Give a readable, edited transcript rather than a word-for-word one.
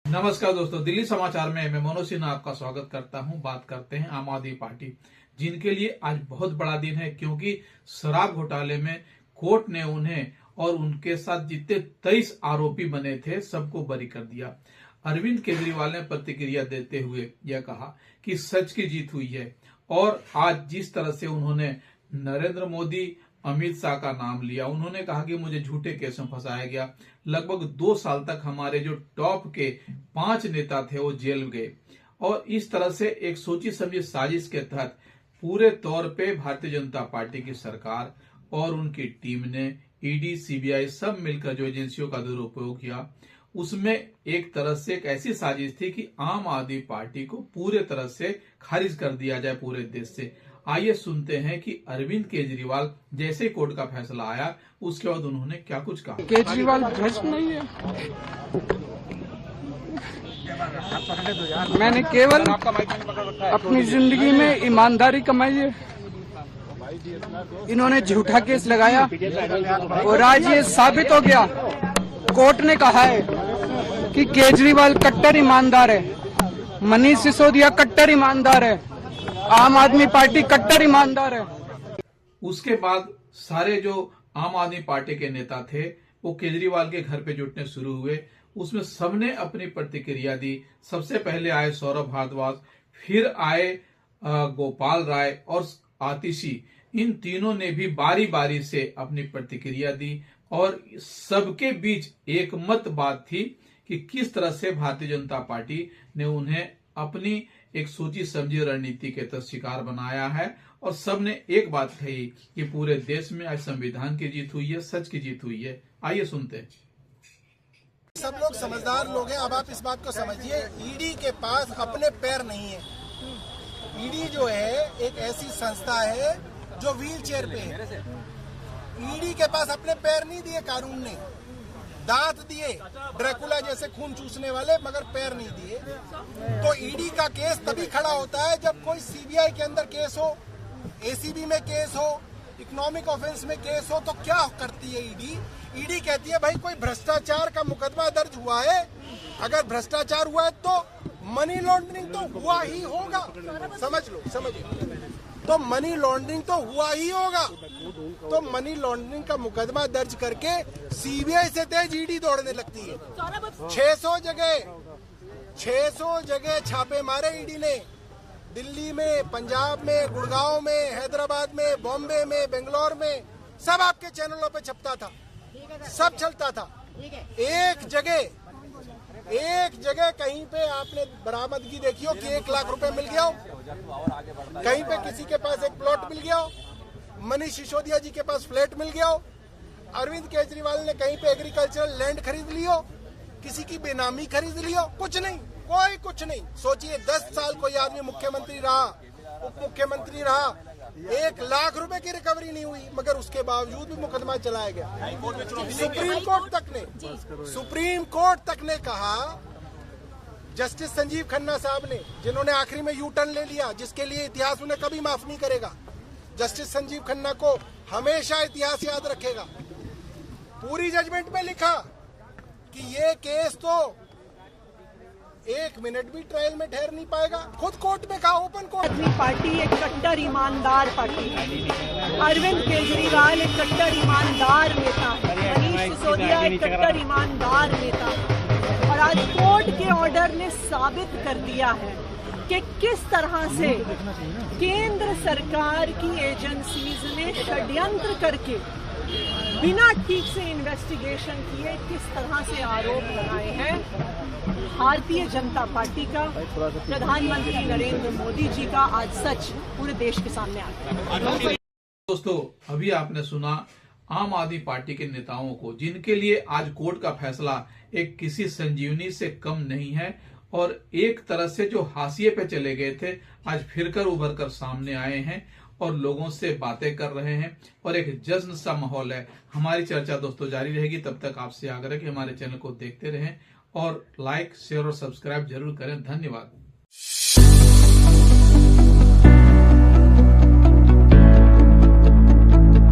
नमस्कार दोस्तों, दिल्ली समाचार में मैं मनोज सिन्हा आपका स्वागत करता हूं। बात करते हैं आम आदमी पार्टी, जिनके लिए आज बहुत बड़ा दिन है, क्योंकि शराब घोटाले में कोर्ट ने उन्हें और उनके साथ जितने 23 आरोपी बने थे सबको बरी कर दिया। अरविंद केजरीवाल ने प्रतिक्रिया देते हुए यह कहा कि सच की जीत हुई है और आज जिस तरह से उन्होंने नरेंद्र मोदी, अमित शाह का नाम लिया, उन्होंने कहा कि मुझे झूठे केस में फंसाया गया। लगभग 2 साल तक हमारे जो टॉप के 5 नेता थे वो जेल गए और इस तरह से एक सोची समझी साजिश के तहत पूरे तौर पे भारतीय जनता पार्टी की सरकार और उनकी टीम ने ईडी, सीबीआई सब मिलकर जो एजेंसियों का दुरुपयोग किया, उसमें एक तरह से एक ऐसी साजिश थी कि आम आदमी पार्टी को पूरे तरह से खारिज कर दिया जाए पूरे देश से। आइए सुनते हैं कि अरविंद केजरीवाल जैसे ही कोर्ट का फैसला आया उसके बाद उन्होंने क्या कुछ कहा। केजरीवाल भ्रष्ट नहीं है। मैंने केवल अपनी जिंदगी में ईमानदारी कमाई है। इन्होंने झूठा केस लगाया और आज ये साबित हो गया। कोर्ट ने कहा है कि केजरीवाल कट्टर ईमानदार है, मनीष सिसोदिया कट्टर ईमानदार है, आम आदमी पार्टी कट्टर ईमानदार है। उसके बाद सारे जो आम आदमी पार्टी के नेता थे वो केजरीवाल के घर पे जुटने शुरू हुए। उसमें सबने अपनी प्रतिक्रिया दी। सबसे पहले आए सौरभ भारद्वाज, फिर आए गोपाल राय और आतिशी। इन तीनों ने भी बारी बारी से अपनी प्रतिक्रिया दी और सबके बीच एक मत बात थी कि किस तरह से भारतीय जनता पार्टी ने उन्हें अपनी एक सोची समझी रणनीति के तहत शिकार बनाया है। और सबने एक बात कही कि पूरे देश में आज संविधान की जीत हुई है, सच की जीत हुई है। आइए सुनते हैं। सब लोग समझदार लोग हैं। अब आप इस बात को समझिए, ईडी के पास अपने पैर नहीं है। ईडी जो है एक ऐसी संस्था है जो व्हील चेयर पे है। ईडी के पास अपने पैर नहीं दिए कानून ने, दांत दिए ड्रैकुला जैसे खून चूसने वाले, मगर पैर नहीं दिए। तो ईडी का केस तभी खड़ा होता है जब कोई सीबीआई के अंदर केस हो, एसीबी में केस हो, इकोनॉमिक ऑफेंस में केस हो। तो क्या करती है ईडी? ईडी कहती है भाई कोई भ्रष्टाचार का मुकदमा दर्ज हुआ है, अगर भ्रष्टाचार हुआ है तो मनी लॉन्ड्रिंग तो हुआ ही होगा। समझिए, तो मनी लॉन्ड्रिंग तो हुआ ही होगा। तो मनी लॉन्ड्रिंग का मुकदमा दर्ज करके सीबीआई से तेज ईडी दौड़ने लगती है। 600 जगह छापे मारे ईडी ने, दिल्ली में, पंजाब में, गुड़गांव में, हैदराबाद में, बॉम्बे में, बेंगलोर में, सब आपके चैनलों पे छपता था, सब चलता था। एक जगह कहीं पे आपने बरामदगी देखी हो कि 1 लाख रुपए मिल गया हो, कहीं पे किसी के पास एक प्लॉट मिल गया हो, मनीष सिसोदिया जी के पास फ्लैट मिल गया हो, अरविंद केजरीवाल ने कहीं पे एग्रीकल्चरल लैंड खरीद ली हो, किसी की बेनामी खरीद ली हो? कुछ नहीं, कोई कुछ नहीं। सोचिए 10 साल कोई आदमी मुख्यमंत्री रहा, उप मुख्यमंत्री रहा, 1 लाख रुपए की रिकवरी नहीं हुई, मगर उसके बावजूद भी मुकदमा चलाया गया। सुप्रीम कोर्ट तक ने कहा, जस्टिस संजीव खन्ना साहब ने, जिन्होंने आखिरी में यू टर्न ले लिया, जिसके लिए इतिहास उन्हें कभी माफ नहीं करेगा। जस्टिस संजीव खन्ना को हमेशा इतिहास याद रखेगा। पूरी जजमेंट में लिखा कि ये केस तो 1 मिनट भी ट्रायल में ठहर नहीं पाएगा। खुद कोर्ट में कहा, ओपन कोर्ट। अपनी पार्टी एक कट्टर ईमानदार पार्टी है। अरविंद केजरीवाल एक कट्टर ईमानदार नेता है। मनीष सिसोदिया एक कट्टर ईमानदार नेता है। और आज कोर्ट के ऑर्डर ने साबित कर दिया है कि किस तरह से केंद्र सरकार की एजेंसीज ने षड्यंत्र करके बिना ठीक से इन्वेस्टिगेशन किए किस तरह से आरोप लगाए हैं भारतीय जनता पार्टी का, प्रधानमंत्री नरेंद्र मोदी जी का आज सच पूरे देश के सामने आ गया। दोस्तों, अभी आपने सुना आम आदमी पार्टी के नेताओं को, जिनके लिए आज कोर्ट का फैसला एक किसी संजीवनी से कम नहीं है और एक तरह से जो हाशिए पे चले गए थे आज फिरकर उभर कर सामने आए हैं और लोगों से बातें कर रहे हैं और एक जश्न सा माहौल है। हमारी चर्चा दोस्तों जारी रहेगी, तब तक आपसे आग्रह कि हमारे चैनल को देखते रहें और लाइक, शेयर और सब्सक्राइब जरूर करें। धन्यवाद।